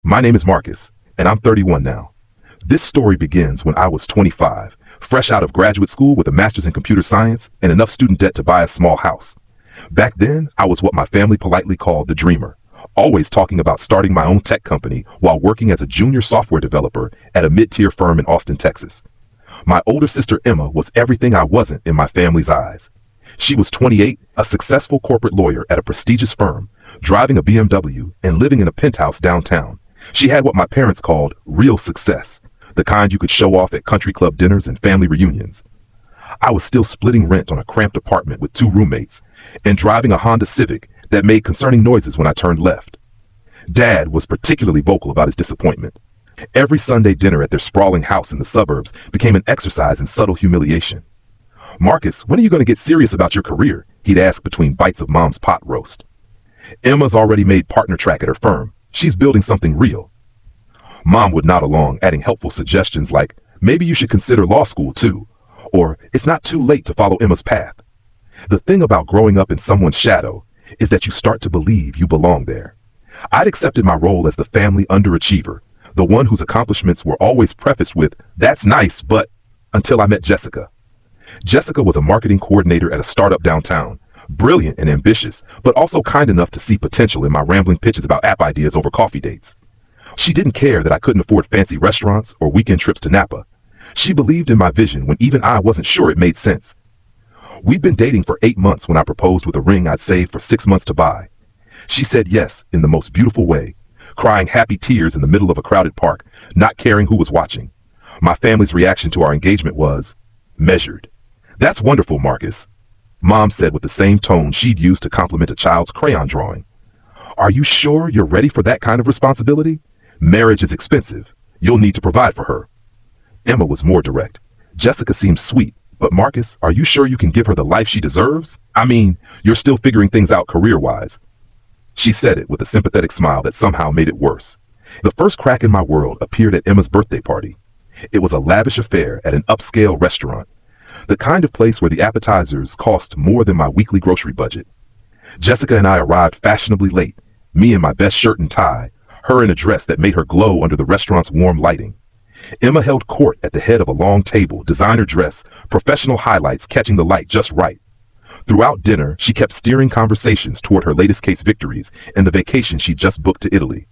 My name is Marcus, and I'm 31 now. This story begins when I was 25, fresh out of graduate school with a master's in computer science and enough student debt to buy a small house. Back then, I was what my family politely called the dreamer, always talking about starting my own tech company while working as a junior software developer at a mid-tier firm in Austin, Texas. My older sister Emma was everything I wasn't in my family's eyes. She was 28, a successful corporate lawyer at a prestigious firm, driving a BMW and living in a penthouse downtown. She had what my parents called real success, the kind you could show off at country club dinners and family reunions. I was still splitting rent on a cramped apartment with 2 roommates and driving a Honda Civic that made concerning noises when I turned left. Dad was particularly vocal about his disappointment. Every Sunday dinner at their sprawling house in the suburbs became an exercise in subtle humiliation. "Marcus, when are you going to get serious about your career?" he'd ask between bites of Mom's pot roast. "Emma's already made partner track at her firm. She's building something real." Mom would nod along, adding helpful suggestions like, "Maybe you should consider law school too," or "It's not too late to follow Emma's path." The thing about growing up in someone's shadow is that you start to believe you belong there. I'd accepted my role as the family underachiever, the one whose accomplishments were always prefaced with, "That's nice, but," until I met Jessica. Jessica was a marketing coordinator at a startup downtown, brilliant and ambitious, but also kind enough to see potential in my rambling pitches about app ideas over coffee dates. She didn't care that I couldn't afford fancy restaurants or weekend trips to Napa. She believed in my vision when even I wasn't sure it made sense. We'd been dating for 8 months when I proposed with a ring I'd saved for 6 months to buy. She said yes in the most beautiful way, crying happy tears in the middle of a crowded park, not caring who was watching. My family's reaction to our engagement was measured. "That's wonderful, Marcus," Mom said with the same tone she'd used to compliment a child's crayon drawing. "Are you sure you're ready for that kind of responsibility? Marriage is expensive. You'll need to provide for her." Emma was more direct. "Jessica seems sweet, but Marcus, are you sure you can give her the life she deserves? I mean, you're still figuring things out career-wise." She said it with a sympathetic smile that somehow made it worse. The first crack in my world appeared at Emma's birthday party. It was a lavish affair at an upscale restaurant, the kind of place where the appetizers cost more than my weekly grocery budget. Jessica and I arrived fashionably late, me in my best shirt and tie, her in a dress that made her glow under the restaurant's warm lighting. Emma held court at the head of a long table, designer dress, professional highlights catching the light just right. Throughout dinner, she kept steering conversations toward her latest case victories and the vacation she'd just booked to Italy.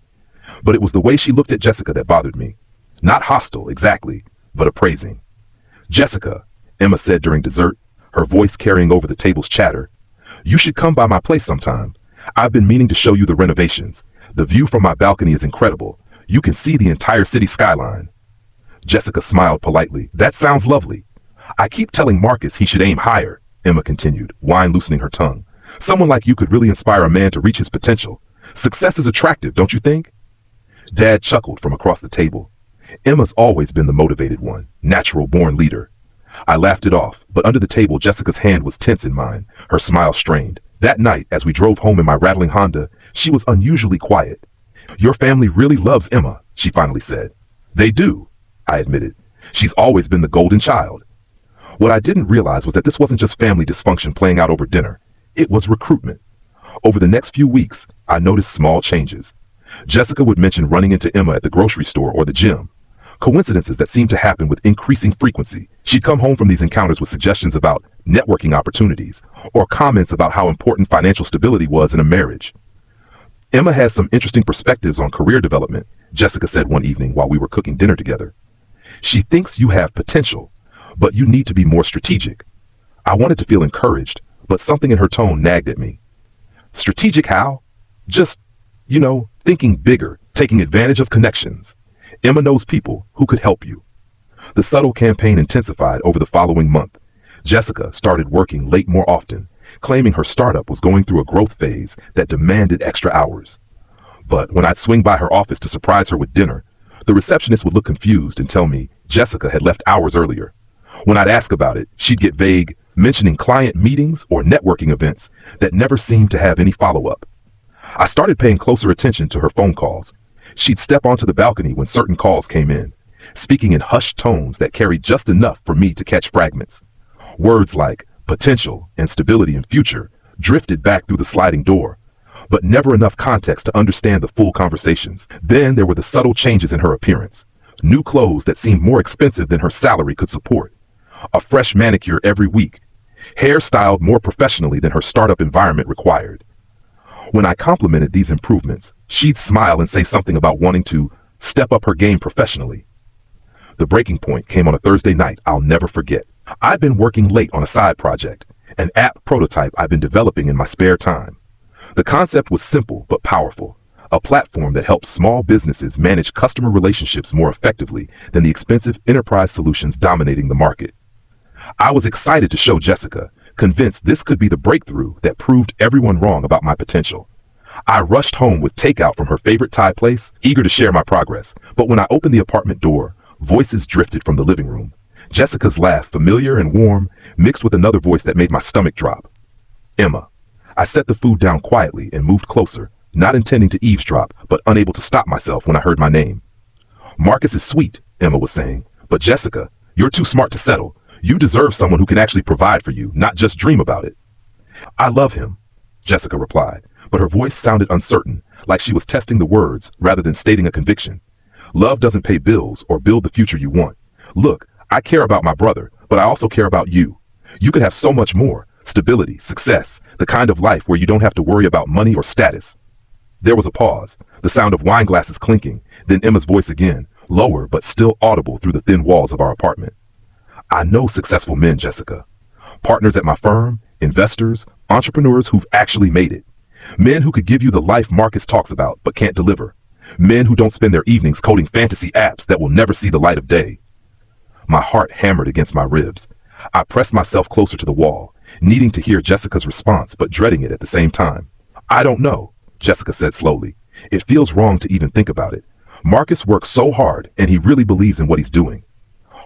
But it was the way she looked at Jessica that bothered me. Not hostile, exactly, but appraising. "Jessica," Emma said during dessert, her voice carrying over the table's chatter, "you should come by my place sometime. I've been meaning to show you the renovations. The view from my balcony is incredible. You can see the entire city skyline." Jessica smiled politely. "That sounds lovely. I keep telling Marcus he should aim higher," Emma continued, wine loosening her tongue. "Someone like you could really inspire a man to reach his potential. Success is attractive, don't you think?" Dad chuckled from across the table. Emma's always been the motivated one, natural-born leader. I laughed it off, but under the table Jessica's hand was tense in mine, her smile strained. That night, as we drove home in my rattling Honda, she was unusually quiet. "Your family really loves Emma," she finally said. "They do," I admitted. "She's always been the golden child." What I didn't realize was that this wasn't just family dysfunction playing out over dinner. It was recruitment. Over the next few weeks, I noticed small changes. Jessica would mention running into Emma at the grocery store or the gym. Coincidences that seemed to happen with increasing frequency. She'd come home from these encounters with suggestions about networking opportunities or comments about how important financial stability was in a marriage. "Emma has some interesting perspectives on career development," Jessica said one evening while we were cooking dinner together. "She thinks you have potential, but you need to be more strategic." I wanted to feel encouraged, but something in her tone nagged at me. "Strategic how?" "Just, thinking bigger, taking advantage of connections. Emma knows people who could help you." The subtle campaign intensified over the following month. Jessica started working late more often, claiming her startup was going through a growth phase that demanded extra hours. But when I'd swing by her office to surprise her with dinner, the receptionist would look confused and tell me Jessica had left hours earlier. When I'd ask about it, she'd get vague, mentioning client meetings or networking events that never seemed to have any follow-up. I started paying closer attention to her phone calls. She'd step onto the balcony when certain calls came in, speaking in hushed tones that carried just enough for me to catch fragments. Words like potential and stability and future drifted back through the sliding door, but never enough context to understand the full conversations. Then there were the subtle changes in her appearance. New clothes that seemed more expensive than her salary could support. A fresh manicure every week. Hair styled more professionally than her startup environment required. When I complimented these improvements, she'd smile and say something about wanting to step up her game professionally. The breaking point came on a Thursday night I'll never forget. I'd been working late on a side project, an app prototype I'd been developing in my spare time. The concept was simple but powerful, a platform that helps small businesses manage customer relationships more effectively than the expensive enterprise solutions dominating the market. I was excited to show Jessica, convinced this could be the breakthrough that proved everyone wrong about my potential. I rushed home with takeout from her favorite Thai place, eager to share my progress. But when I opened the apartment door, voices drifted from the living room. Jessica's laugh, familiar and warm, mixed with another voice that made my stomach drop. Emma. I set the food down quietly and moved closer, not intending to eavesdrop, but unable to stop myself when I heard my name. Marcus is sweet, Emma was saying, but Jessica, you're too smart to settle. You deserve someone who can actually provide for you, not just dream about it. I love him, Jessica replied, but her voice sounded uncertain, like she was testing the words rather than stating a conviction. Love doesn't pay bills or build the future you want. Look, I care about my brother, but I also care about you. You could have so much more: stability, success, the kind of life where you don't have to worry about money or status. There was a pause, the sound of wine glasses clinking, then Emma's voice again, lower but still audible through the thin walls of our apartment. I know successful men, Jessica. Partners at my firm, investors, entrepreneurs who've actually made it. Men who could give you the life Marcus talks about but can't deliver. Men who don't spend their evenings coding fantasy apps that will never see the light of day. My heart hammered against my ribs. I pressed myself closer to the wall, needing to hear Jessica's response but dreading it at the same time. I don't know, Jessica said slowly. It feels wrong to even think about it. Marcus works so hard and he really believes in what he's doing.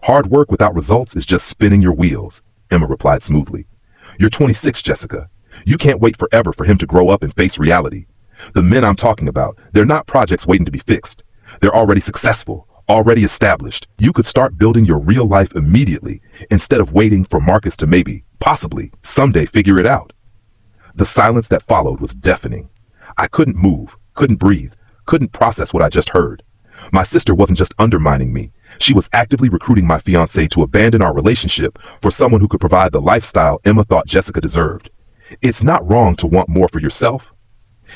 Hard work without results is just spinning your wheels, Emma replied smoothly. You're 26, Jessica. You can't wait forever for him to grow up and face reality. The men I'm talking about, they're not projects waiting to be fixed. They're already successful, already established. You could start building your real life immediately instead of waiting for Marcus to maybe, possibly, someday figure it out. The silence that followed was deafening. I couldn't move, couldn't breathe, couldn't process what I just heard. My sister wasn't just undermining me. She was actively recruiting my fiancé to abandon our relationship for someone who could provide the lifestyle Emma thought Jessica deserved. It's not wrong to want more for yourself,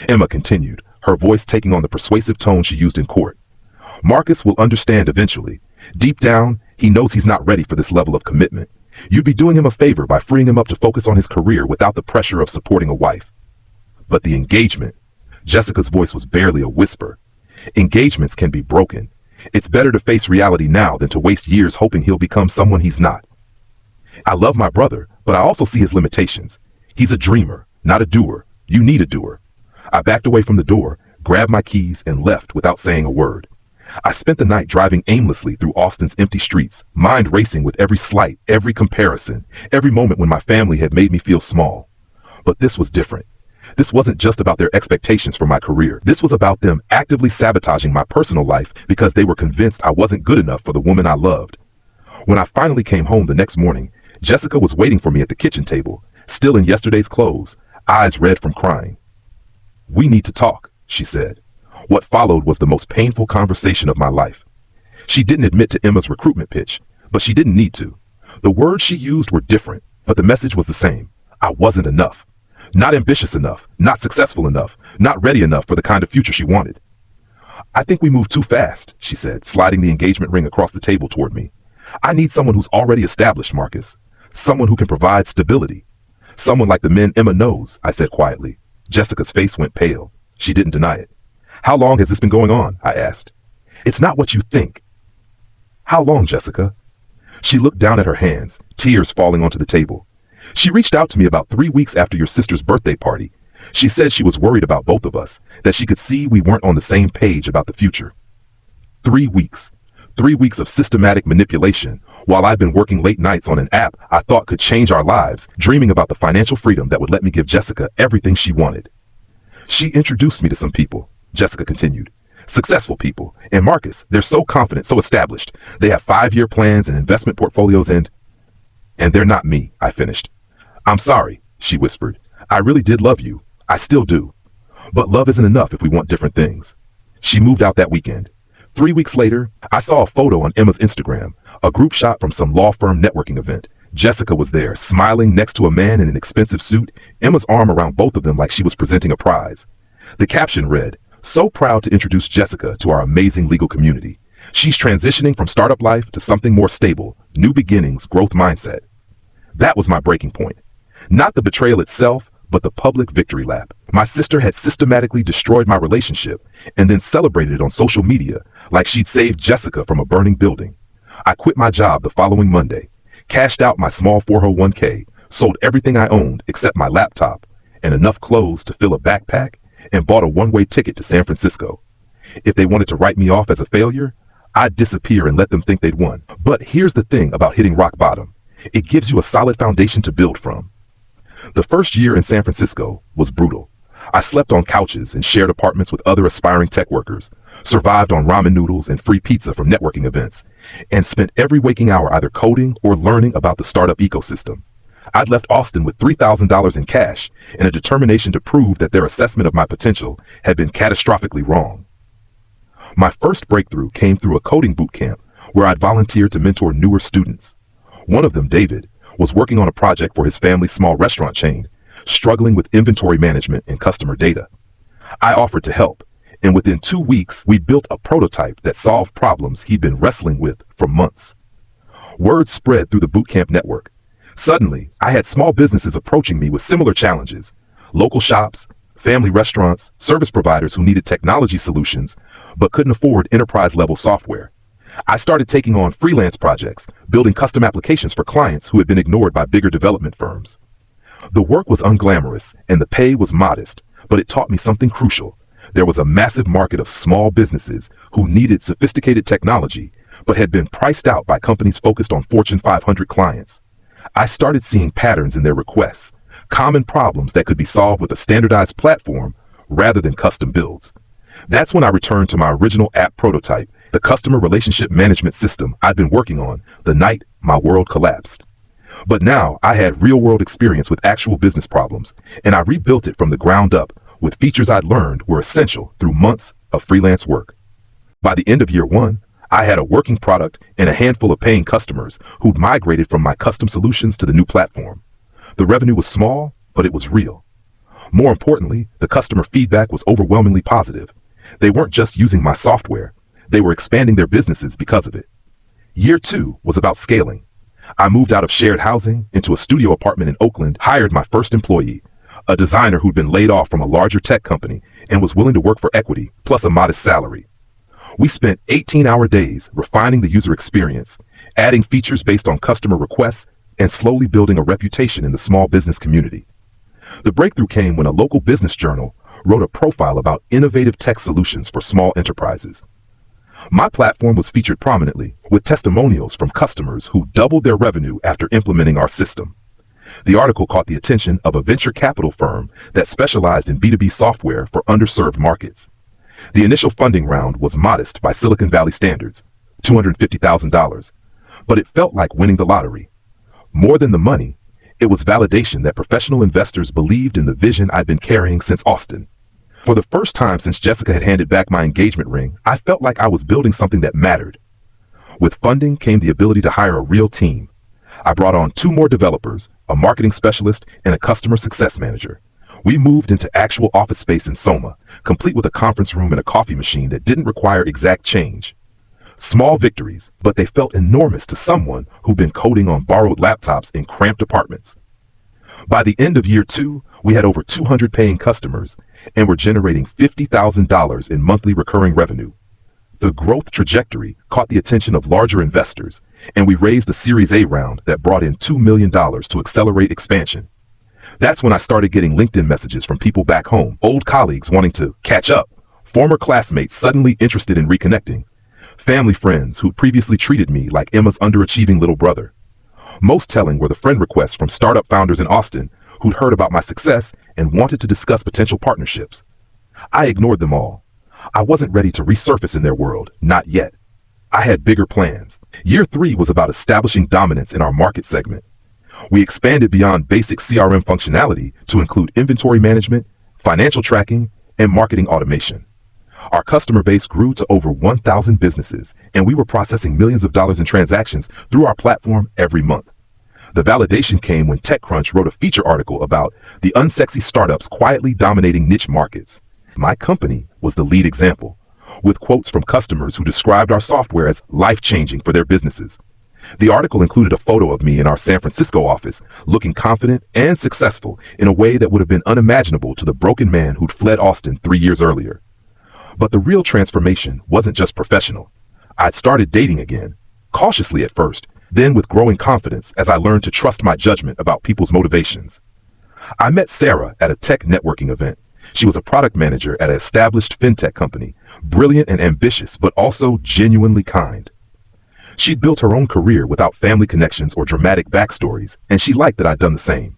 Emma continued, her voice taking on the persuasive tone she used in court. Marcus will understand eventually. Deep down, he knows he's not ready for this level of commitment. You'd be doing him a favor by freeing him up to focus on his career without the pressure of supporting a wife. But the engagement, Jessica's voice was barely a whisper. Engagements can be broken. It's better to face reality now than to waste years hoping he'll become someone he's not. I love my brother, but I also see his limitations. He's a dreamer, not a doer. You need a doer. I backed away from the door, grabbed my keys, and left without saying a word. I spent the night driving aimlessly through Austin's empty streets, mind racing with every slight, every comparison, every moment when my family had made me feel small. But this was different. This wasn't just about their expectations for my career. This was about them actively sabotaging my personal life because they were convinced I wasn't good enough for the woman I loved. When I finally came home the next morning, Jessica was waiting for me at the kitchen table, still in yesterday's clothes, eyes red from crying. "We need to talk," she said. What followed was the most painful conversation of my life. She didn't admit to Emma's recruitment pitch, but she didn't need to. The words she used were different, but the message was the same. I wasn't enough. Not ambitious enough, not successful enough, not ready enough for the kind of future she wanted. "I think we moved too fast," she said, sliding the engagement ring across the table toward me. "I need someone who's already established, Marcus. Someone who can provide stability. Someone like the men Emma knows," I said quietly. Jessica's face went pale. She didn't deny it. "How long has this been going on?" I asked. "It's not what you think." "How long, Jessica?" She looked down at her hands, tears falling onto the table. "She reached out to me about 3 weeks after your sister's birthday party. She said she was worried about both of us, that she could see we weren't on the same page about the future." 3 weeks. 3 weeks of systematic manipulation, while I'd been working late nights on an app I thought could change our lives, dreaming about the financial freedom that would let me give Jessica everything she wanted. "She introduced me to some people," Jessica continued. "Successful people. And Marcus, they're so confident, so established. They have 5-year plans and investment portfolios and they're not me," I finished. "I'm sorry," she whispered. "I really did love you. I still do. But love isn't enough if we want different things. She moved out that weekend. 3 weeks later, I saw a photo on Emma's Instagram, a group shot from some law firm networking event. Jessica was there, smiling next to a man in an expensive suit, Emma's arm around both of them like she was presenting a prize. The caption read, "So proud to introduce Jessica to our amazing legal community. She's transitioning from startup life to something more stable, new beginnings, growth mindset." That was my breaking point. Not the betrayal itself, but the public victory lap. My sister had systematically destroyed my relationship and then celebrated it on social media like she'd saved Jessica from a burning building. I quit my job the following Monday, cashed out my small 401k, sold everything I owned except my laptop and enough clothes to fill a backpack, and bought a one-way ticket to San Francisco. If they wanted to write me off as a failure, I'd disappear and let them think they'd won. But here's the thing about hitting rock bottom. It gives you a solid foundation to build from. The first year in San Francisco was brutal. I slept on couches and shared apartments with other aspiring tech workers, survived on ramen noodles and free pizza from networking events, and spent every waking hour either coding or learning about the startup ecosystem. I'd left Austin with $3,000 in cash and a determination to prove that their assessment of my potential had been catastrophically wrong. My first breakthrough came through a coding boot camp where I'd volunteered to mentor newer students. One of them, David, was working on a project for his family's small restaurant chain, struggling with inventory management and customer data. I offered to help, and within 2 weeks, we built a prototype that solved problems he'd been wrestling with for months. Word spread through the bootcamp network. Suddenly, I had small businesses approaching me with similar challenges: local shops, family restaurants, service providers who needed technology solutions but couldn't afford enterprise-level software. I started taking on freelance projects, building custom applications for clients who had been ignored by bigger development firms. The work was unglamorous and the pay was modest, but it taught me something crucial. There was a massive market of small businesses who needed sophisticated technology, but had been priced out by companies focused on Fortune 500 clients. I started seeing patterns in their requests, common problems that could be solved with a standardized platform rather than custom builds. That's when I returned to my original app prototype, the customer relationship management system I'd been working on the night my world collapsed. But now I had real-world experience with actual business problems, and I rebuilt it from the ground up with features I'd learned were essential through months of freelance work. By the end of year one, I had a working product and a handful of paying customers who'd migrated from my custom solutions to the new platform. The revenue was small, but it was real. More importantly, the customer feedback was overwhelmingly positive. They weren't just using my software, they were expanding their businesses because of it. Year two was about scaling. I moved out of shared housing into a studio apartment in Oakland, hired my first employee, a designer who'd been laid off from a larger tech company and was willing to work for equity, plus a modest salary. We spent 18-hour days refining the user experience, adding features based on customer requests, and slowly building a reputation in the small business community. The breakthrough came when a local business journal wrote a profile about innovative tech solutions for small enterprises. My platform was featured prominently, with testimonials from customers who doubled their revenue after implementing our system. The article caught the attention of a venture capital firm that specialized in B2B software for underserved markets. The initial funding round was modest by Silicon Valley standards, $250,000, but it felt like winning the lottery. More than the money, it was validation that professional investors believed in the vision I'd been carrying since Austin. For the first time since Jessica had handed back my engagement ring, I felt like I was building something that mattered. With funding came the ability to hire a real team. I brought on 2 more developers, a marketing specialist, and a customer success manager. We moved into actual office space in Soma, complete with a conference room and a coffee machine that didn't require exact change. Small victories, but they felt enormous to someone who'd been coding on borrowed laptops in cramped apartments. By the end of year 2, we had over 200 paying customers and were generating $50,000 in monthly recurring revenue. The growth trajectory caught the attention of larger investors, and we raised a Series A round that brought in $2 million to accelerate expansion. That's when I started getting LinkedIn messages from people back home, old colleagues wanting to catch up, former classmates suddenly interested in reconnecting, family friends who previously treated me like Emma's underachieving little brother. Most telling were the friend requests from startup founders in Austin who'd heard about my success and wanted to discuss potential partnerships. I ignored them all. I wasn't ready to resurface in their world, not yet. I had bigger plans. Year 3 was about establishing dominance in our market segment. We expanded beyond basic CRM functionality to include inventory management, financial tracking, and marketing automation. Our customer base grew to over 1,000 businesses, and we were processing millions of dollars in transactions through our platform every month. The validation came when TechCrunch wrote a feature article about the unsexy startups quietly dominating niche markets. My company was the lead example, with quotes from customers who described our software as life-changing for their businesses. The article included a photo of me in our San Francisco office, looking confident and successful in a way that would have been unimaginable to the broken man who'd fled Austin 3 years earlier. But the real transformation wasn't just professional. I'd started dating again, cautiously at first, then with growing confidence as I learned to trust my judgment about people's motivations. I met Sarah at a tech networking event. She was a product manager at an established fintech company, brilliant and ambitious, but also genuinely kind. She'd built her own career without family connections or dramatic backstories, and she liked that I'd done the same.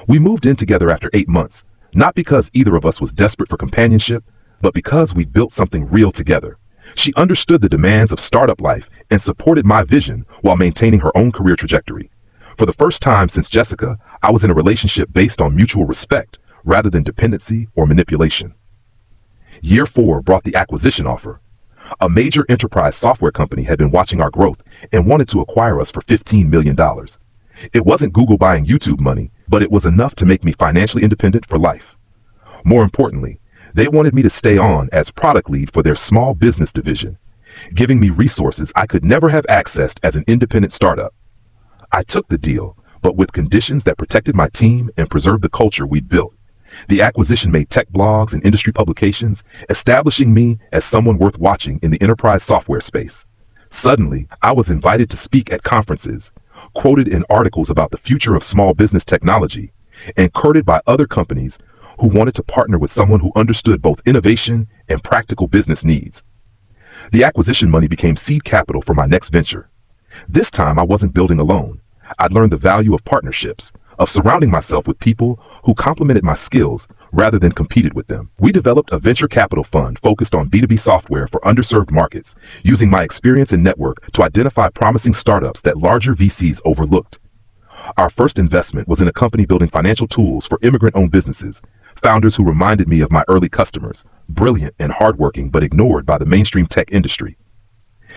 We moved in together after 8 months, not because either of us was desperate for companionship, but because we built something real together. She understood the demands of startup life and supported my vision while maintaining her own career trajectory. For the first time since Jessica, I was in a relationship based on mutual respect rather than dependency or manipulation. Year 4 brought the acquisition offer. A major enterprise software company had been watching our growth and wanted to acquire us for $15 million. It wasn't Google buying YouTube money, but it was enough to make me financially independent for life. More importantly, they wanted me to stay on as product lead for their small business division, giving me resources I could never have accessed as an independent startup. I took the deal, but with conditions that protected my team and preserved the culture we'd built. The acquisition made tech blogs and industry publications, establishing me as someone worth watching in the enterprise software space. Suddenly, I was invited to speak at conferences, quoted in articles about the future of small business technology, and courted by other companies who wanted to partner with someone who understood both innovation and practical business needs. The acquisition money became seed capital for my next venture. This time I wasn't building alone. I'd learned the value of partnerships, of surrounding myself with people who complemented my skills rather than competed with them. We developed a venture capital fund focused on B2B software for underserved markets, using my experience and network to identify promising startups that larger VCs overlooked. Our first investment was in a company building financial tools for immigrant-owned businesses, founders who reminded me of my early customers, brilliant and hardworking but ignored by the mainstream tech industry.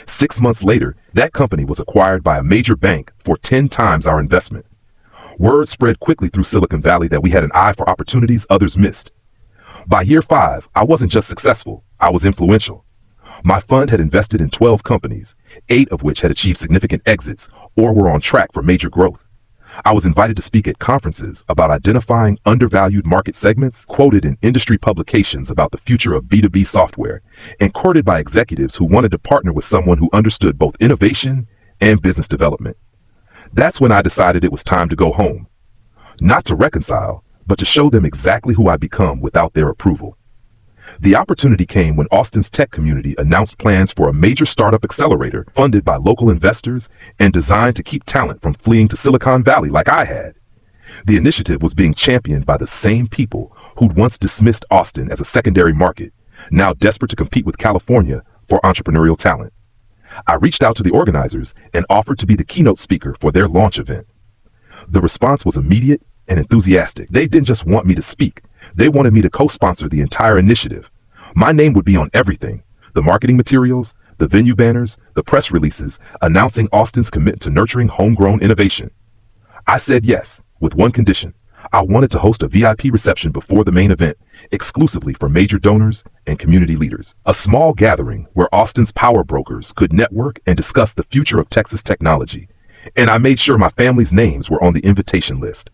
6 months later, that company was acquired by a major bank for 10 times our investment. Word spread quickly through Silicon Valley that we had an eye for opportunities others missed. By year 5, I wasn't just successful, I was influential. My fund had invested in 12 companies, 8 of which had achieved significant exits or were on track for major growth. I was invited to speak at conferences about identifying undervalued market segments, quoted in industry publications about the future of B2B software, and courted by executives who wanted to partner with someone who understood both innovation and business development. That's when I decided it was time to go home. Not to reconcile, but to show them exactly who I'd become without their approval. The opportunity came when Austin's tech community announced plans for a major startup accelerator funded by local investors and designed to keep talent from fleeing to Silicon Valley like I had. The initiative was being championed by the same people who'd once dismissed Austin as a secondary market, now desperate to compete with California for entrepreneurial talent. I reached out to the organizers and offered to be the keynote speaker for their launch event. The response was immediate and enthusiastic. They didn't just want me to speak. They wanted me to co-sponsor the entire initiative. My name would be on everything: the marketing materials, the venue banners, the press releases, announcing Austin's commitment to nurturing homegrown innovation. I said yes, with one condition. I wanted to host a VIP reception before the main event, exclusively for major donors and community leaders. A small gathering where Austin's power brokers could network and discuss the future of Texas technology. And I made sure my family's names were on the invitation list.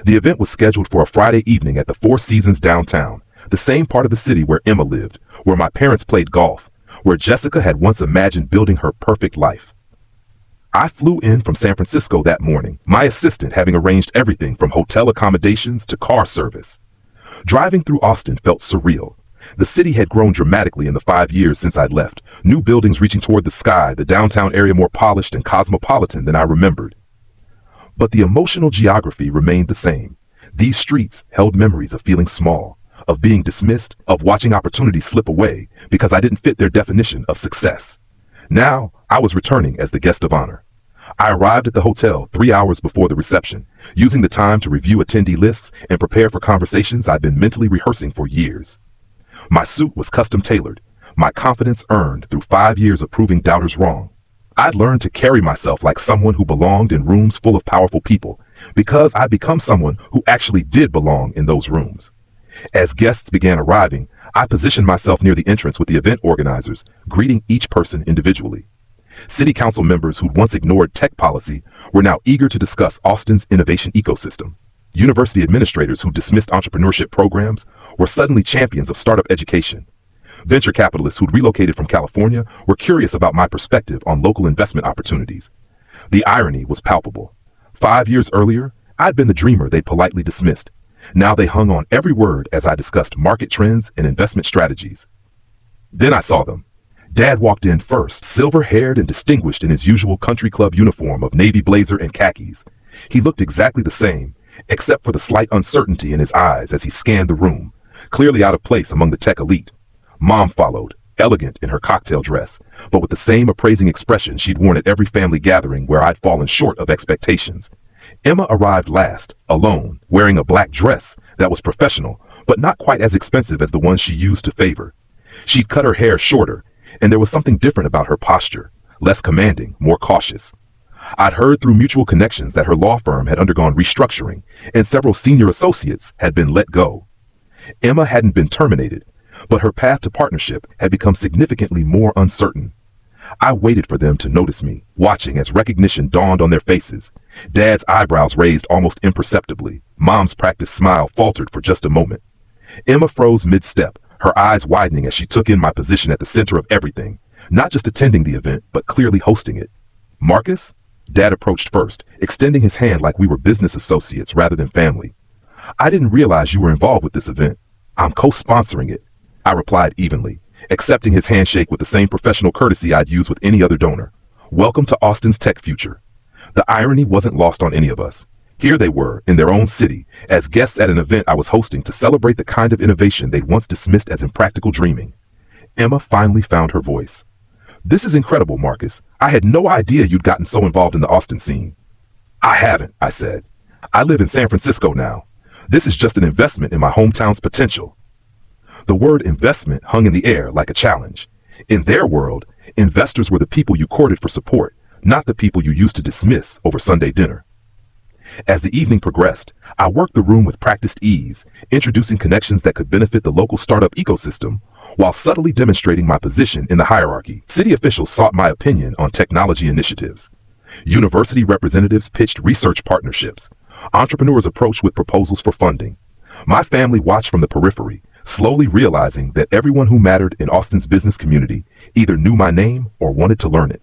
The event was scheduled for a Friday evening at the Four Seasons downtown, the same part of the city where Emma lived, where my parents played golf, where Jessica had once imagined building her perfect life. I flew in from San Francisco that morning, my assistant having arranged everything from hotel accommodations to car service. Driving through Austin felt surreal. The city had grown dramatically in the 5 years since I'd left, new buildings reaching toward the sky, the downtown area more polished and cosmopolitan than I remembered. But the emotional geography remained the same. These streets held memories of feeling small, of being dismissed, of watching opportunities slip away because I didn't fit their definition of success. Now, I was returning as the guest of honor. I arrived at the hotel 3 hours before the reception, using the time to review attendee lists and prepare for conversations I'd been mentally rehearsing for years. My suit was custom tailored, my confidence earned through 5 years of proving doubters wrong. I'd learned to carry myself like someone who belonged in rooms full of powerful people, because I'd become someone who actually did belong in those rooms. As guests began arriving, I positioned myself near the entrance with the event organizers, greeting each person individually. City council members who'd once ignored tech policy were now eager to discuss Austin's innovation ecosystem. University administrators who dismissed entrepreneurship programs were suddenly champions of startup education. Venture capitalists who'd relocated from California were curious about my perspective on local investment opportunities. The irony was palpable. 5 years earlier, I'd been the dreamer they'd politely dismissed. Now they hung on every word as I discussed market trends and investment strategies. Then I saw them. Dad walked in first, silver-haired and distinguished in his usual country club uniform of navy blazer and khakis. He looked exactly the same, except for the slight uncertainty in his eyes as he scanned the room, clearly out of place among the tech elite. Mom followed, elegant in her cocktail dress, but with the same appraising expression she'd worn at every family gathering where I'd fallen short of expectations. Emma arrived last, alone, wearing a black dress that was professional, but not quite as expensive as the ones she used to favor. She'd cut her hair shorter, and there was something different about her posture, less commanding, more cautious. I'd heard through mutual connections that her law firm had undergone restructuring, and several senior associates had been let go. Emma hadn't been terminated, but her path to partnership had become significantly more uncertain. I waited for them to notice me, watching as recognition dawned on their faces. Dad's eyebrows raised almost imperceptibly. Mom's practiced smile faltered for just a moment. Emma froze mid-step, her eyes widening as she took in my position at the center of everything, not just attending the event, but clearly hosting it. Marcus? Dad approached first, extending his hand like we were business associates rather than family. I didn't realize you were involved with this event. I'm co-sponsoring it, I replied evenly, accepting his handshake with the same professional courtesy I'd use with any other donor. Welcome to Austin's tech future. The irony wasn't lost on any of us. Here they were, in their own city, as guests at an event I was hosting to celebrate the kind of innovation they'd once dismissed as impractical dreaming. Emma finally found her voice. This is incredible, Marcus. I had no idea you'd gotten so involved in the Austin scene. I haven't, I said. I live in San Francisco now. This is just an investment in my hometown's potential. The word investment hung in the air like a challenge. In their world, investors were the people you courted for support, not the people you used to dismiss over Sunday dinner. As the evening progressed, I worked the room with practiced ease, introducing connections that could benefit the local startup ecosystem, while subtly demonstrating my position in the hierarchy. City officials sought my opinion on technology initiatives. University representatives pitched research partnerships. Entrepreneurs approached with proposals for funding. My family watched from the periphery, slowly realizing that everyone who mattered in Austin's business community either knew my name or wanted to learn it.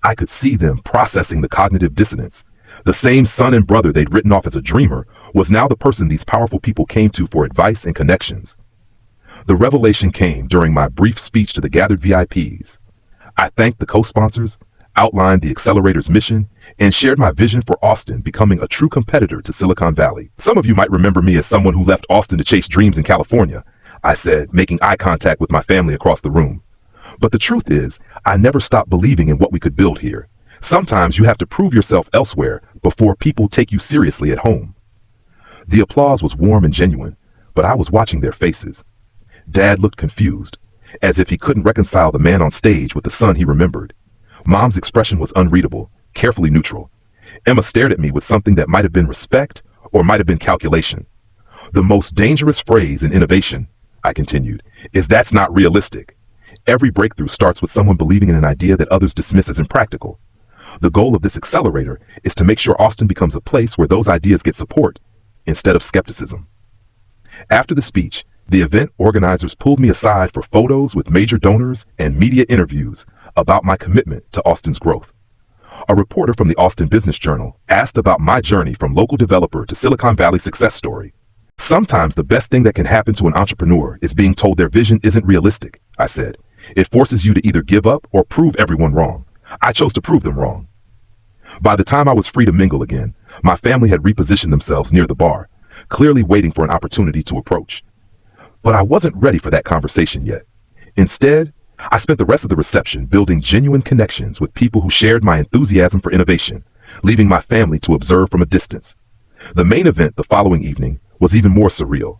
I could see them processing the cognitive dissonance. The same son and brother they'd written off as a dreamer was now the person these powerful people came to for advice and connections. The revelation came during my brief speech to the gathered VIPs. I thanked the co-sponsors, outlined the accelerator's mission, and shared my vision for Austin becoming a true competitor to Silicon Valley. Some of you might remember me as someone who left Austin to chase dreams in California, I said, making eye contact with my family across the room. But the truth is, I never stopped believing in what we could build here. Sometimes you have to prove yourself elsewhere before people take you seriously at home. The applause was warm and genuine, but I was watching their faces. Dad looked confused, as if he couldn't reconcile the man on stage with the son he remembered. Mom's expression was unreadable, carefully neutral. Emma stared at me with something that might have been respect or might have been calculation. The most dangerous phrase in innovation, I continued, is that's not realistic. Every breakthrough starts with someone believing in an idea that others dismiss as impractical. The goal of this accelerator is to make sure Austin becomes a place where those ideas get support instead of skepticism. After the speech, the event organizers pulled me aside for photos with major donors and media interviews about my commitment to Austin's growth. A reporter from the Austin Business Journal asked about my journey from local developer to Silicon Valley success story. Sometimes the best thing that can happen to an entrepreneur is being told their vision isn't realistic, I said. It forces you to either give up or prove everyone wrong. I chose to prove them wrong. By the time I was free to mingle again, my family had repositioned themselves near the bar, clearly waiting for an opportunity to approach. But I wasn't ready for that conversation yet. Instead, I spent the rest of the reception building genuine connections with people who shared my enthusiasm for innovation, leaving my family to observe from a distance. The main event the following evening was even more surreal.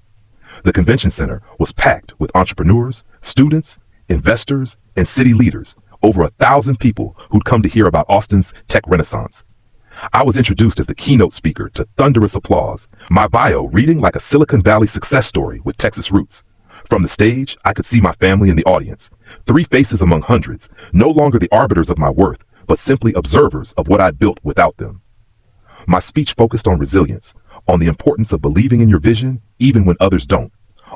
The convention center was packed with entrepreneurs, students, investors, and city leaders, over 1,000 people who'd come to hear about Austin's tech renaissance. I was introduced as the keynote speaker to thunderous applause, my bio reading like a Silicon Valley success story with Texas roots. From the stage, I could see my family in the audience, 3 faces among hundreds, no longer the arbiters of my worth, but simply observers of what I'd built without them. My speech focused on resilience, on the importance of believing in your vision even when others don't,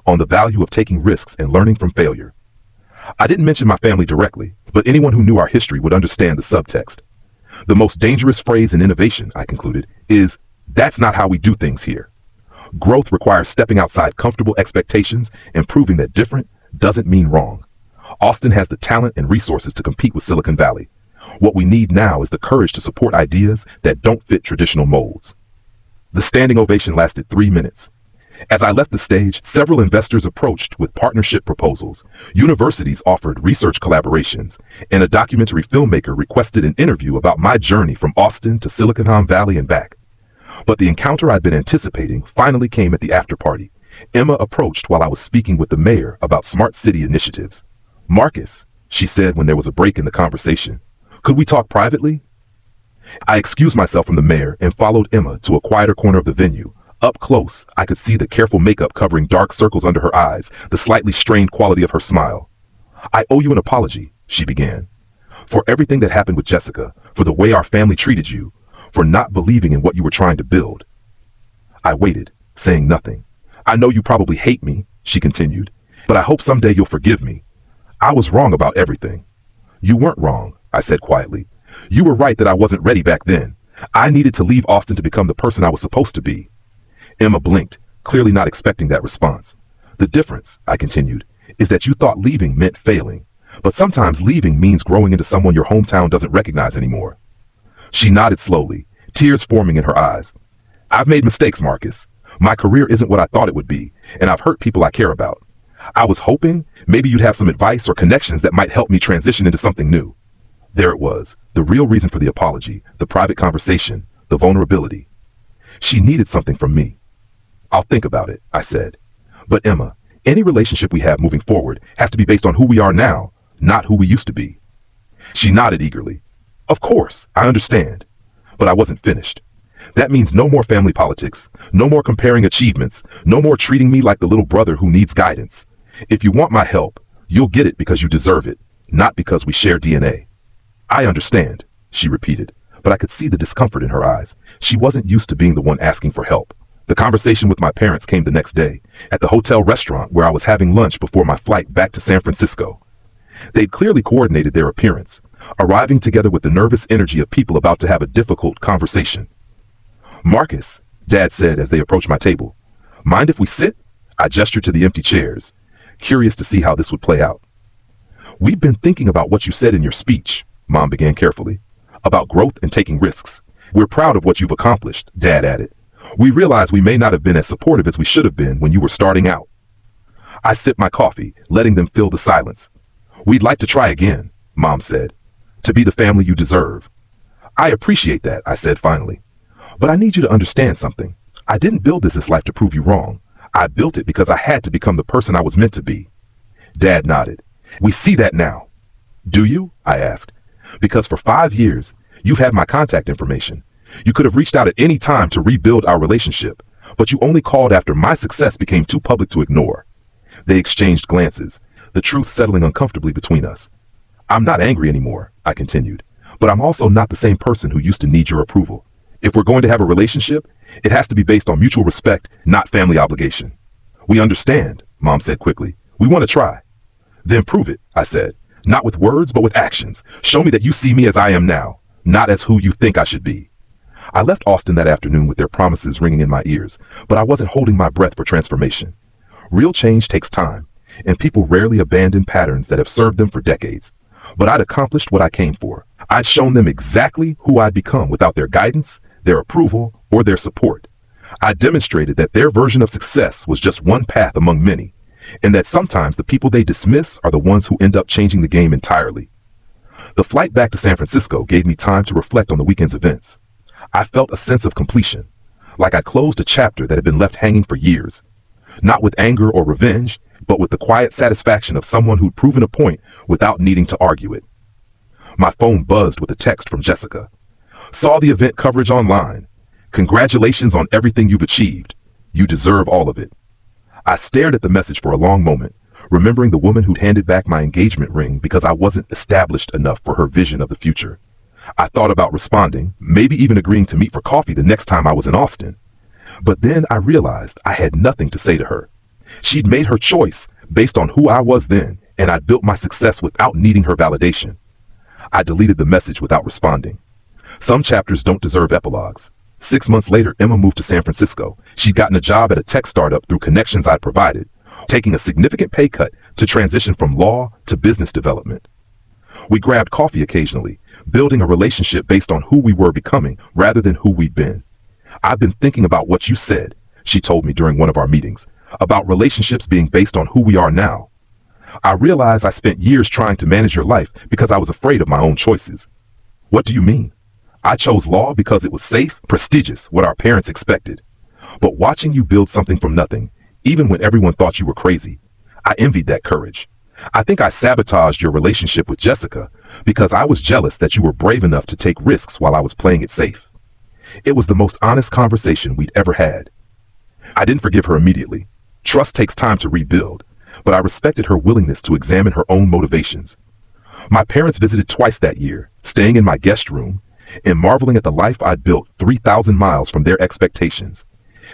on the value of taking risks and learning from failure. I didn't mention my family directly, but anyone who knew our history would understand the subtext. The most dangerous phrase in innovation, I concluded, is, "That's not how we do things here." Growth requires stepping outside comfortable expectations and proving that different doesn't mean wrong. Austin has the talent and resources to compete with Silicon Valley. What we need now is the courage to support ideas that don't fit traditional molds. The standing ovation lasted 3 minutes. As I left the stage, several investors approached with partnership proposals. Universities offered research collaborations, and a documentary filmmaker requested an interview about my journey from Austin to Silicon Valley and back. But the encounter I'd been anticipating finally came at the after-party. Emma approached while I was speaking with the mayor about smart city initiatives. "Marcus," she said when there was a break in the conversation, "could we talk privately?" I excused myself from the mayor and followed Emma to a quieter corner of the venue. Up close, I could see the careful makeup covering dark circles under her eyes, the slightly strained quality of her smile. "I owe you an apology," she began, "for everything that happened with Jessica, for the way our family treated you, for not believing in what you were trying to build." I waited, saying nothing. "I know you probably hate me," she continued, "but I hope someday you'll forgive me. I was wrong about everything." "You weren't wrong," I said quietly. "You were right that I wasn't ready back then. I needed to leave Austin to become the person I was supposed to be." Emma blinked, clearly not expecting that response. "The difference," I continued, "is that you thought leaving meant failing. But sometimes leaving means growing into someone your hometown doesn't recognize anymore." She nodded slowly, tears forming in her eyes. "I've made mistakes, Marcus. My career isn't what I thought it would be, and I've hurt people I care about. I was hoping maybe you'd have some advice or connections that might help me transition into something new." There it was, the real reason for the apology, the private conversation, the vulnerability. She needed something from me. "I'll think about it," I said. "But Emma, any relationship we have moving forward has to be based on who we are now, not who we used to be." She nodded eagerly. "Of course, I understand." But I wasn't finished. "That means no more family politics, no more comparing achievements, no more treating me like the little brother who needs guidance. If you want my help, you'll get it because you deserve it, not because we share DNA." "I understand," she repeated, but I could see the discomfort in her eyes. She wasn't used to being the one asking for help. The conversation with my parents came the next day, at the hotel restaurant where I was having lunch before my flight back to San Francisco. They'd clearly coordinated their appearance, arriving together with the nervous energy of people about to have a difficult conversation. "Marcus," Dad said as they approached my table, "mind if we sit?" I gestured to the empty chairs, curious to see how this would play out. "We've been thinking about what you said in your speech," Mom began carefully, "about growth and taking risks. We're proud of what you've accomplished," Dad added. "We realize we may not have been as supportive as we should have been when you were starting out." I sipped my coffee, letting them fill the silence. "We'd like to try again," Mom said, "to be the family you deserve." "I appreciate that," I said finally. "But I need you to understand something. I didn't build this life to prove you wrong. I built it because I had to become the person I was meant to be." Dad nodded. "We see that now." "Do you?" I asked. "Because for 5 years, you've had my contact information. You could have reached out at any time to rebuild our relationship, but you only called after my success became too public to ignore." They exchanged glances, the truth settling uncomfortably between us. "I'm not angry anymore," I continued, "but I'm also not the same person who used to need your approval. If we're going to have a relationship, it has to be based on mutual respect, not family obligation." "We understand," Mom said quickly. "We want to try." "Then prove it," I said. "Not with words, but with actions. Show me that you see me as I am now, not as who you think I should be." I left Austin that afternoon with their promises ringing in my ears, but I wasn't holding my breath for transformation. Real change takes time, and people rarely abandon patterns that have served them for decades. But I'd accomplished what I came for. I'd shown them exactly who I'd become without their guidance, their approval, or their support. I demonstrated that their version of success was just one path among many, and that sometimes the people they dismiss are the ones who end up changing the game entirely. The flight back to San Francisco gave me time to reflect on the weekend's events. I felt a sense of completion, like I closed a chapter that had been left hanging for years. Not with anger or revenge, but with the quiet satisfaction of someone who'd proven a point without needing to argue it. My phone buzzed with a text from Jessica. Saw the event coverage online. Congratulations on everything you've achieved. You deserve all of it. I stared at the message for a long moment, remembering the woman who'd handed back my engagement ring because I wasn't established enough for her vision of the future. I thought about responding, maybe even agreeing to meet for coffee the next time I was in Austin. But then I realized I had nothing to say to her. She'd made her choice based on who I was then, and I'd built my success without needing her validation. I deleted the message without responding. Some chapters don't deserve epilogues. 6 months later, Emma moved to San Francisco. She'd gotten a job at a tech startup through connections I'd provided, taking a significant pay cut to transition from law to business development. We grabbed coffee occasionally, building a relationship based on who we were becoming rather than who we'd been. I've been thinking about what you said, she told me during one of our meetings, about relationships being based on who we are now. I realized I spent years trying to manage your life because I was afraid of my own choices. What do you mean? I chose law because it was safe, prestigious, what our parents expected. But watching you build something from nothing, even when everyone thought you were crazy, I envied that courage. I think I sabotaged your relationship with Jessica because I was jealous that you were brave enough to take risks while I was playing it safe. It was the most honest conversation we'd ever had. I didn't forgive her immediately. Trust takes time to rebuild, but I respected her willingness to examine her own motivations. My parents visited twice that year, staying in my guest room and marveling at the life I'd built 3,000 miles from their expectations.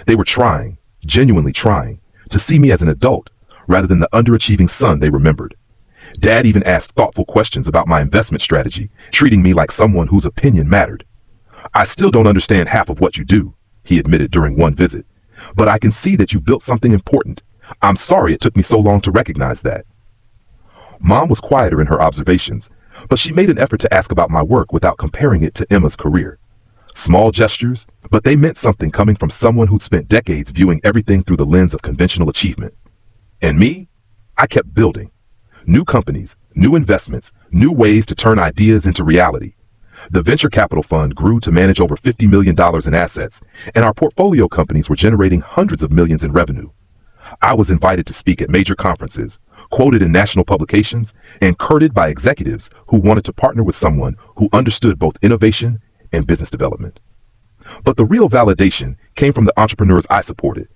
They were trying, genuinely trying, to see me as an adult rather than the underachieving son they remembered. Dad even asked thoughtful questions about my investment strategy, treating me like someone whose opinion mattered. I still don't understand half of what you do, he admitted during one visit, but I can see that you've built something important. I'm sorry it took me so long to recognize that. Mom was quieter in her observations, but she made an effort to ask about my work without comparing it to Emma's career. Small gestures, but they meant something coming from someone who'd spent decades viewing everything through the lens of conventional achievement. And me? I kept building. New companies, new investments, new ways to turn ideas into reality. The venture capital fund grew to manage over $50 million in assets, and our portfolio companies were generating hundreds of millions in revenue. I was invited to speak at major conferences, quoted in national publications, and courted by executives who wanted to partner with someone who understood both innovation and business development. But the real validation came from the entrepreneurs I supported.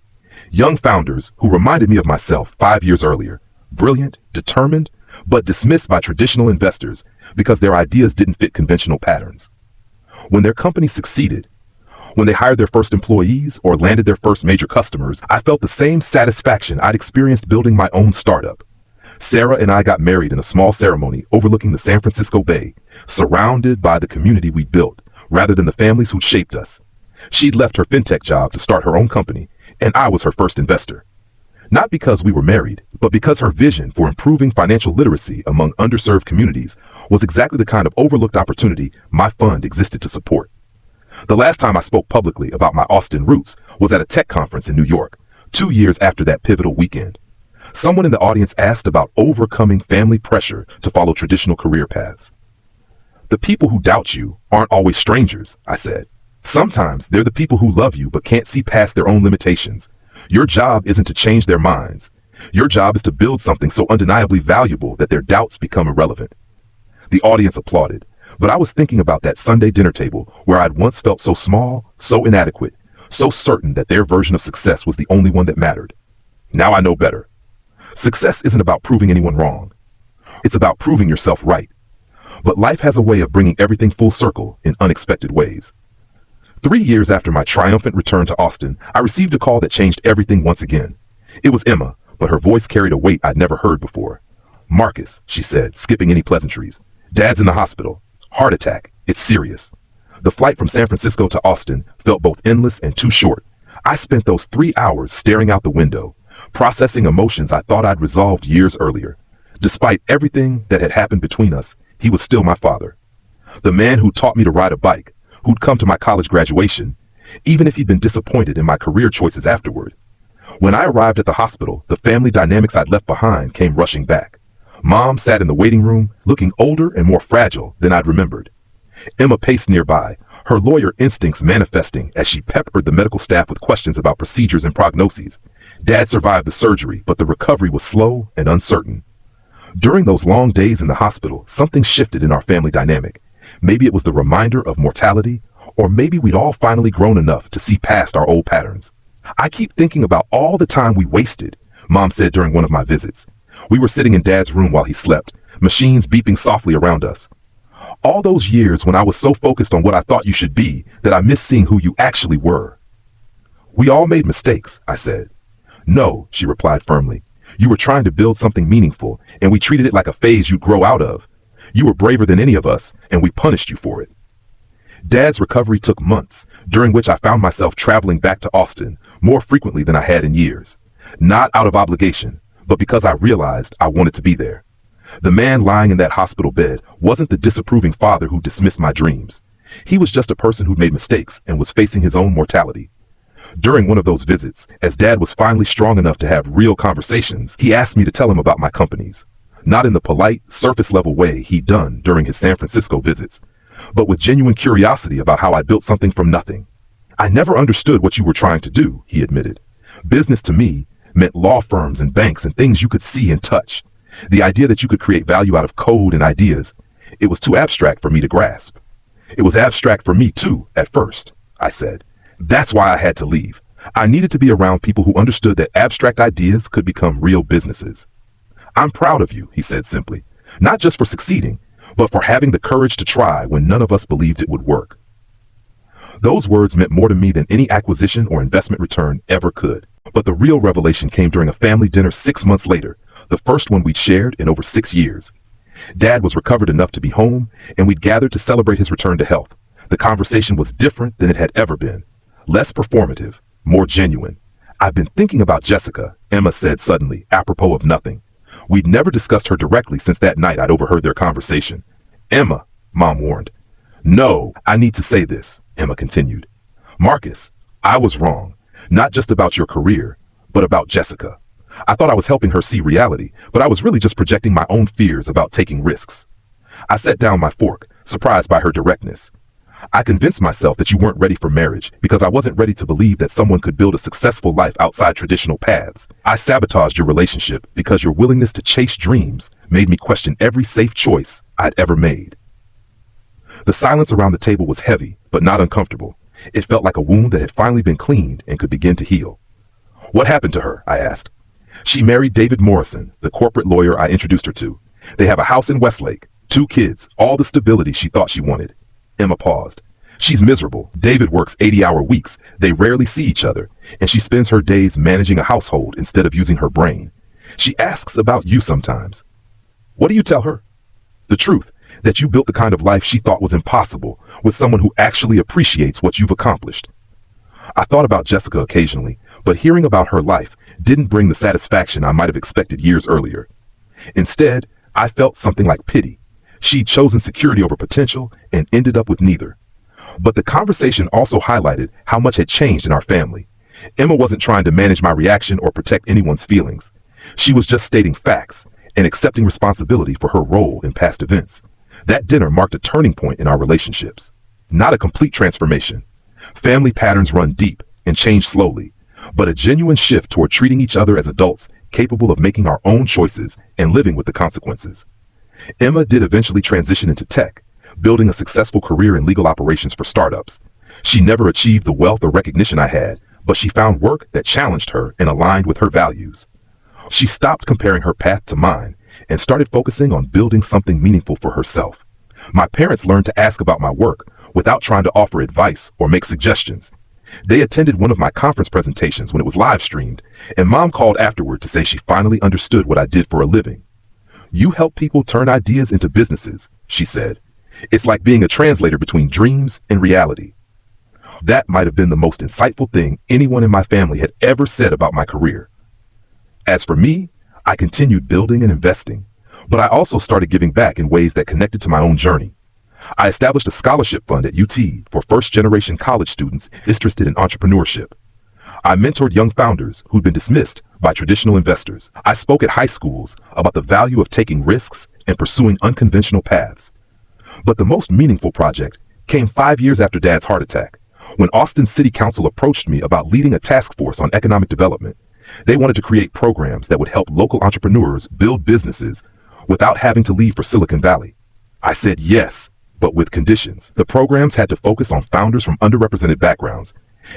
Young founders who reminded me of myself 5 years earlier, brilliant, determined, but dismissed by traditional investors because their ideas didn't fit conventional patterns. When their company succeeded, when they hired their first employees or landed their first major customers, I felt the same satisfaction I'd experienced building my own startup. Sarah and I got married in a small ceremony overlooking the San Francisco Bay, surrounded by the community we'd built, rather than the families who'd shaped us. She'd left her fintech job to start her own company, and I was her first investor. Not because we were married, but because her vision for improving financial literacy among underserved communities was exactly the kind of overlooked opportunity my fund existed to support. The last time I spoke publicly about my Austin roots was at a tech conference in New York, 2 years after that pivotal weekend. Someone in the audience asked about overcoming family pressure to follow traditional career paths. The people who doubt you aren't always strangers, I said. Sometimes they're the people who love you but can't see past their own limitations. Your job isn't to change their minds. Your job is to build something so undeniably valuable that their doubts become irrelevant. The audience applauded, but I was thinking about that Sunday dinner table where I'd once felt so small, so inadequate, so certain that their version of success was the only one that mattered. Now I know better. Success isn't about proving anyone wrong. It's about proving yourself right. But life has a way of bringing everything full circle in unexpected ways. 3 years after my triumphant return to Austin, I received a call that changed everything once again. It was Emma, but her voice carried a weight I'd never heard before. "Marcus," she said, skipping any pleasantries. "Dad's in the hospital. Heart attack. It's serious." The flight from San Francisco to Austin felt both endless and too short. I spent those 3 hours staring out the window, processing emotions I thought I'd resolved years earlier. Despite everything that had happened between us, he was still my father. The man who taught me to ride a bike, who'd come to my college graduation, even if he'd been disappointed in my career choices afterward. When I arrived at the hospital, the family dynamics I'd left behind came rushing back. Mom sat in the waiting room, looking older and more fragile than I'd remembered. Emma paced nearby, her lawyer instincts manifesting as she peppered the medical staff with questions about procedures and prognoses. Dad survived the surgery, but the recovery was slow and uncertain. During those long days in the hospital, something shifted in our family dynamic. Maybe it was the reminder of mortality, or maybe we'd all finally grown enough to see past our old patterns. I keep thinking about all the time we wasted, Mom said during one of my visits. We were sitting in Dad's room while he slept, machines beeping softly around us. All those years when I was so focused on what I thought you should be that I missed seeing who you actually were. We all made mistakes, I said. No, she replied firmly. You were trying to build something meaningful, and we treated it like a phase you'd grow out of. You were braver than any of us, and we punished you for it. Dad's recovery took months, during which I found myself traveling back to Austin more frequently than I had in years. Not out of obligation, but because I realized I wanted to be there. The man lying in that hospital bed wasn't the disapproving father who dismissed my dreams. He was just a person who'd made mistakes and was facing his own mortality. During one of those visits, as Dad was finally strong enough to have real conversations, he asked me to tell him about my companies. Not in the polite, surface-level way he'd done during his San Francisco visits, but with genuine curiosity about how I built something from nothing. I never understood what you were trying to do, he admitted. Business to me meant law firms and banks and things you could see and touch. The idea that you could create value out of code and ideas, it was too abstract for me to grasp. It was abstract for me too, at first, I said. That's why I had to leave. I needed to be around people who understood that abstract ideas could become real businesses. I'm proud of you, he said simply, not just for succeeding, but for having the courage to try when none of us believed it would work. Those words meant more to me than any acquisition or investment return ever could. But the real revelation came during a family dinner 6 months later, the first one we'd shared in over 6 years. Dad was recovered enough to be home, and we'd gathered to celebrate his return to health. The conversation was different than it had ever been. Less performative, more genuine. I've been thinking about Jessica, Emma said suddenly, apropos of nothing. We'd never discussed her directly since that night I'd overheard their conversation. Emma, Mom warned. No, I need to say this, Emma continued. Marcus, I was wrong. Not just about your career, but about Jessica. I thought I was helping her see reality, but I was really just projecting my own fears about taking risks. I set down my fork, surprised by her directness. I convinced myself that you weren't ready for marriage because I wasn't ready to believe that someone could build a successful life outside traditional paths. I sabotaged your relationship because your willingness to chase dreams made me question every safe choice I'd ever made. The silence around the table was heavy, but not uncomfortable. It felt like a wound that had finally been cleaned and could begin to heal. What happened to her? I asked. She married David Morrison, the corporate lawyer I introduced her to. They have a house in Westlake, 2 kids, all the stability she thought she wanted. Emma paused. She's miserable. David works 80-hour weeks. They rarely see each other, and she spends her days managing a household instead of using her brain. She asks about you sometimes. What do you tell her? The truth, that you built the kind of life she thought was impossible with someone who actually appreciates what you've accomplished. I thought about Jessica occasionally, but hearing about her life didn't bring the satisfaction I might have expected years earlier. Instead, I felt something like pity. She'd chosen security over potential and ended up with neither. But the conversation also highlighted how much had changed in our family. Emma wasn't trying to manage my reaction or protect anyone's feelings. She was just stating facts and accepting responsibility for her role in past events. That dinner marked a turning point in our relationships. Not a complete transformation. Family patterns run deep and change slowly, but a genuine shift toward treating each other as adults capable of making our own choices and living with the consequences. Emma did eventually transition into tech, building a successful career in legal operations for startups. She never achieved the wealth or recognition I had, but she found work that challenged her and aligned with her values. She stopped comparing her path to mine and started focusing on building something meaningful for herself. My parents learned to ask about my work without trying to offer advice or make suggestions. They attended one of my conference presentations when it was live streamed, and Mom called afterward to say she finally understood what I did for a living. You help people turn ideas into businesses, she said. It's like being a translator between dreams and reality. That might have been the most insightful thing anyone in my family had ever said about my career. As for me, I continued building and investing, but I also started giving back in ways that connected to my own journey. I established a scholarship fund at UT for first-generation college students interested in entrepreneurship. I mentored young founders who'd been dismissed by traditional investors. I spoke at high schools about the value of taking risks and pursuing unconventional paths. But the most meaningful project came 5 years after Dad's heart attack, when Austin City Council approached me about leading a task force on economic development. They wanted to create programs that would help local entrepreneurs build businesses without having to leave for Silicon Valley. I said yes, but with conditions. The programs had to focus on founders from underrepresented backgrounds,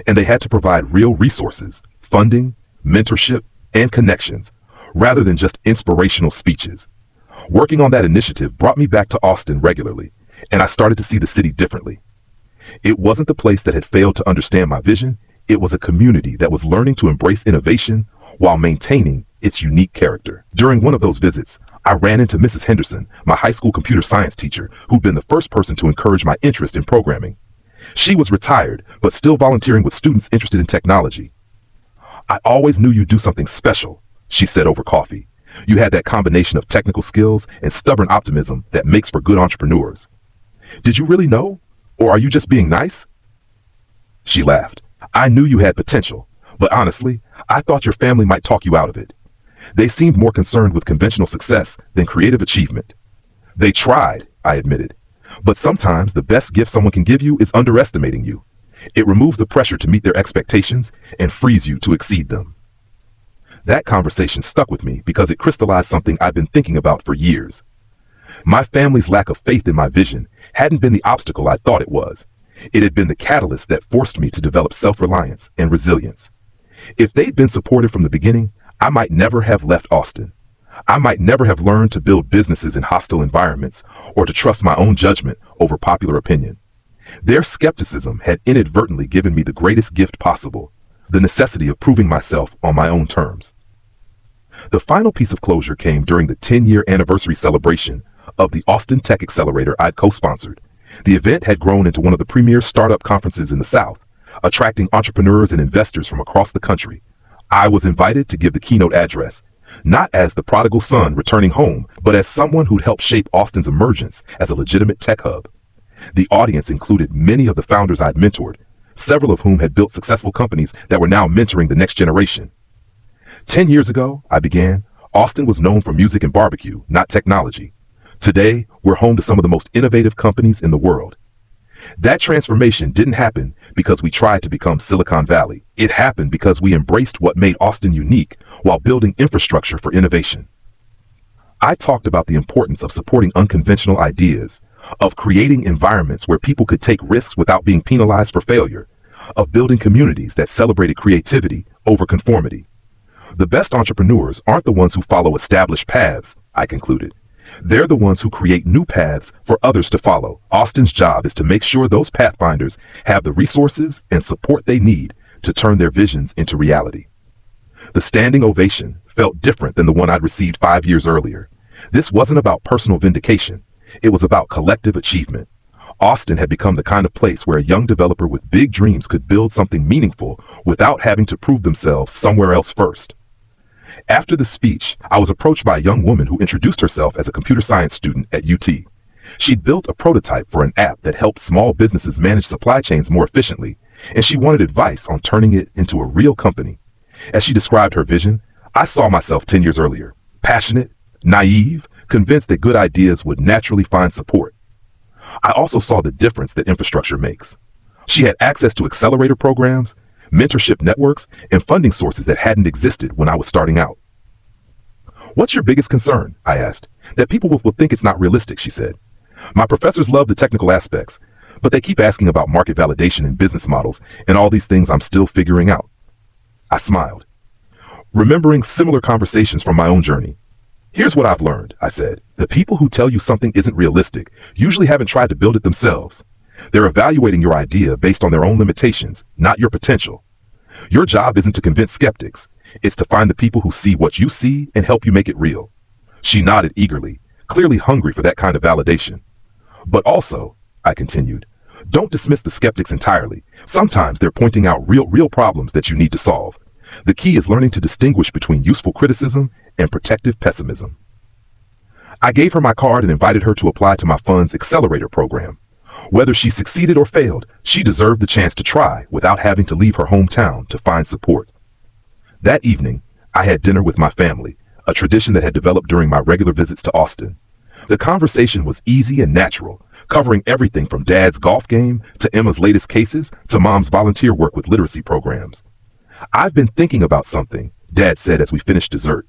and they had to provide real resources, funding, mentorship, and connections, rather than just inspirational speeches. Working on that initiative brought me back to Austin regularly, and I started to see the city differently. It wasn't the place that had failed to understand my vision. It was a community that was learning to embrace innovation while maintaining its unique character. During one of those visits, I ran into Mrs. Henderson, my high school computer science teacher, who'd been the first person to encourage my interest in programming. She was retired, but still volunteering with students interested in technology. "I always knew you'd do something special," she said over coffee. "You had that combination of technical skills and stubborn optimism that makes for good entrepreneurs. Did you really know? Or are you just being nice?" She laughed. "I knew you had potential, but honestly, I thought your family might talk you out of it. They seemed more concerned with conventional success than creative achievement." "They tried," I admitted. "But sometimes the best gift someone can give you is underestimating you. It removes the pressure to meet their expectations and frees you to exceed them." That conversation stuck with me because it crystallized something I'd been thinking about for years. My family's lack of faith in my vision hadn't been the obstacle I thought it was. It had been the catalyst that forced me to develop self-reliance and resilience. If they'd been supportive from the beginning, I might never have left Austin. I might never have learned to build businesses in hostile environments or to trust my own judgment over popular opinion. Their skepticism had inadvertently given me the greatest gift possible, the necessity of proving myself on my own terms. The final piece of closure came during the 10-year anniversary celebration of the Austin Tech Accelerator I'd co-sponsored. The event had grown into one of the premier startup conferences in the South, attracting entrepreneurs and investors from across the country. I was invited to give the keynote address, not as the prodigal son returning home, but as someone who'd helped shape Austin's emergence as a legitimate tech hub. The audience included many of the founders I'd mentored, several of whom had built successful companies that were now mentoring the next generation. 10 years ago, I began, Austin was known for music and barbecue, not technology. Today, we're home to some of the most innovative companies in the world. That transformation didn't happen because we tried to become Silicon Valley. It happened because we embraced what made Austin unique while building infrastructure for innovation. I talked about the importance of supporting unconventional ideas, of creating environments where people could take risks without being penalized for failure, of building communities that celebrated creativity over conformity. The best entrepreneurs aren't the ones who follow established paths, I concluded. They're the ones who create new paths for others to follow. Austin's job is to make sure those pathfinders have the resources and support they need to turn their visions into reality. The standing ovation felt different than the one I'd received 5 years earlier. This wasn't about personal vindication. It was about collective achievement. Austin had become the kind of place where a young developer with big dreams could build something meaningful without having to prove themselves somewhere else first. After the speech, I was approached by a young woman who introduced herself as a computer science student at UT. She'd built a prototype for an app that helped small businesses manage supply chains more efficiently, and she wanted advice on turning it into a real company. As she described her vision, I saw myself 10 years earlier, passionate, naive, convinced that good ideas would naturally find support. I also saw the difference that infrastructure makes. She had access to accelerator programs, mentorship networks, and funding sources that hadn't existed when I was starting out. "What's your biggest concern?" I asked. "That people will think it's not realistic," she said. "My professors love the technical aspects, but they keep asking about market validation and business models and all these things I'm still figuring out." I smiled, remembering similar conversations from my own journey. "Here's what I've learned," I said. "The people who tell you something isn't realistic usually haven't tried to build it themselves. They're evaluating your idea based on their own limitations, not your potential. Your job isn't to convince skeptics. It's to find the people who see what you see and help you make it real." She nodded eagerly, clearly hungry for that kind of validation. "But also," I continued, "don't dismiss the skeptics entirely. Sometimes they're pointing out real problems that you need to solve. The key is learning to distinguish between useful criticism and protective pessimism." I gave her my card and invited her to apply to my fund's accelerator program. Whether she succeeded or failed, she deserved the chance to try without having to leave her hometown to find support. That evening, I had dinner with my family, a tradition that had developed during my regular visits to Austin. The conversation was easy and natural, covering everything from Dad's golf game to Emma's latest cases to Mom's volunteer work with literacy programs. "I've been thinking about something," Dad said as we finished dessert.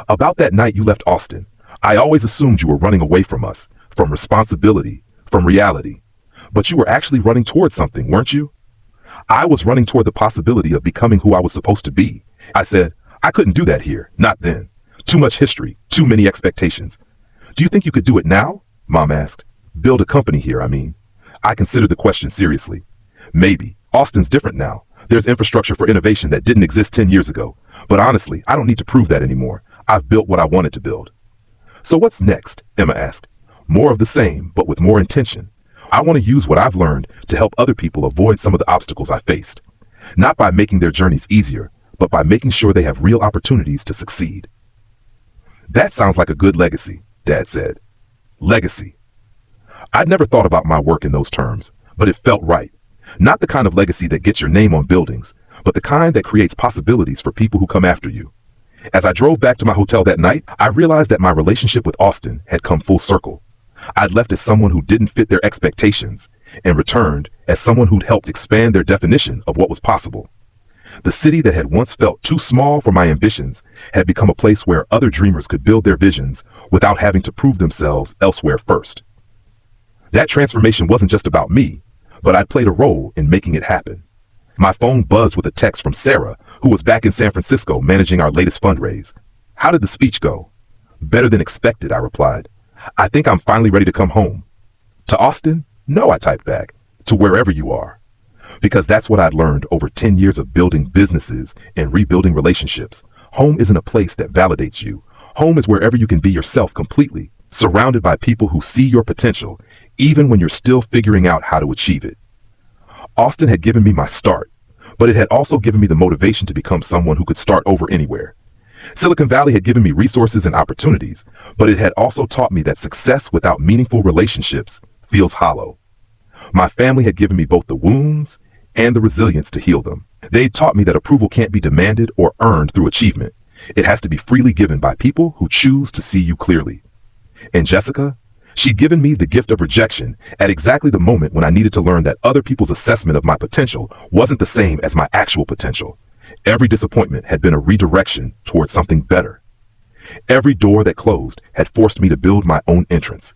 About that night you left Austin. I always assumed you were running away from us, from responsibility, from reality. But you were actually running toward something, weren't you? I was running toward the possibility of becoming who I was supposed to be. I said, I couldn't do that here, not then. Too much history, too many expectations. Do you think you could do it now? Mom asked. Build a company here, I mean. I considered the question seriously. Maybe. Austin's different now. There's infrastructure for innovation that didn't exist 10 years ago. But honestly, I don't need to prove that anymore. I've built what I wanted to build. So what's next? Emma asked. More of the same, but with more intention. I want to use what I've learned to help other people avoid some of the obstacles I faced. Not by making their journeys easier, but by making sure they have real opportunities to succeed. That sounds like a good legacy, Dad said. Legacy. I'd never thought about my work in those terms, but it felt right. Not the kind of legacy that gets your name on buildings, but the kind that creates possibilities for people who come after you. As I drove back to my hotel that night, I realized that my relationship with Austin had come full circle. I'd left as someone who didn't fit their expectations and returned as someone who'd helped expand their definition of what was possible. The city that had once felt too small for my ambitions had become a place where other dreamers could build their visions without having to prove themselves elsewhere first. That transformation wasn't just about me, but I'd played a role in making it happen. My phone buzzed with a text from Sarah, who was back in San Francisco managing our latest fundraise. How did the speech go? Better than expected, I replied. I think I'm finally ready to come home. To Austin? No, I typed back. To wherever you are. Because that's what I'd learned over 10 years of building businesses and rebuilding relationships. Home isn't a place that validates you. Home is wherever you can be yourself completely, surrounded by people who see your potential, even when you're still figuring out how to achieve it. Austin had given me my start, but it had also given me the motivation to become someone who could start over anywhere. Silicon Valley had given me resources and opportunities, but it had also taught me that success without meaningful relationships feels hollow. My family had given me both the wounds and the resilience to heal them. They had taught me that approval can't be demanded or earned through achievement. It has to be freely given by people who choose to see you clearly. And Jessica, she'd given me the gift of rejection at exactly the moment when I needed to learn that other people's assessment of my potential wasn't the same as my actual potential. Every disappointment had been a redirection towards something better. Every door that closed had forced me to build my own entrance.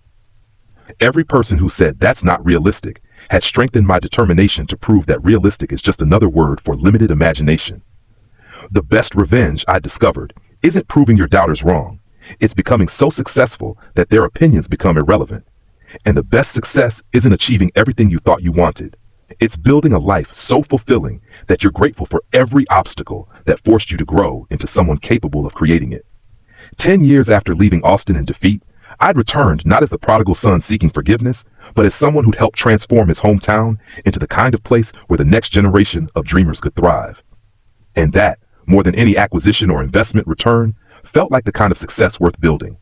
Every person who said that's not realistic had strengthened my determination to prove that realistic is just another word for limited imagination. The best revenge, I discovered, isn't proving your doubters wrong. It's becoming so successful that their opinions become irrelevant. And the best success isn't achieving everything you thought you wanted. It's building a life so fulfilling that you're grateful for every obstacle that forced you to grow into someone capable of creating it. 10 years after leaving Austin in defeat, I'd returned not as the prodigal son seeking forgiveness, but as someone who'd helped transform his hometown into the kind of place where the next generation of dreamers could thrive. And that, more than any acquisition or investment return, felt like the kind of success worth building.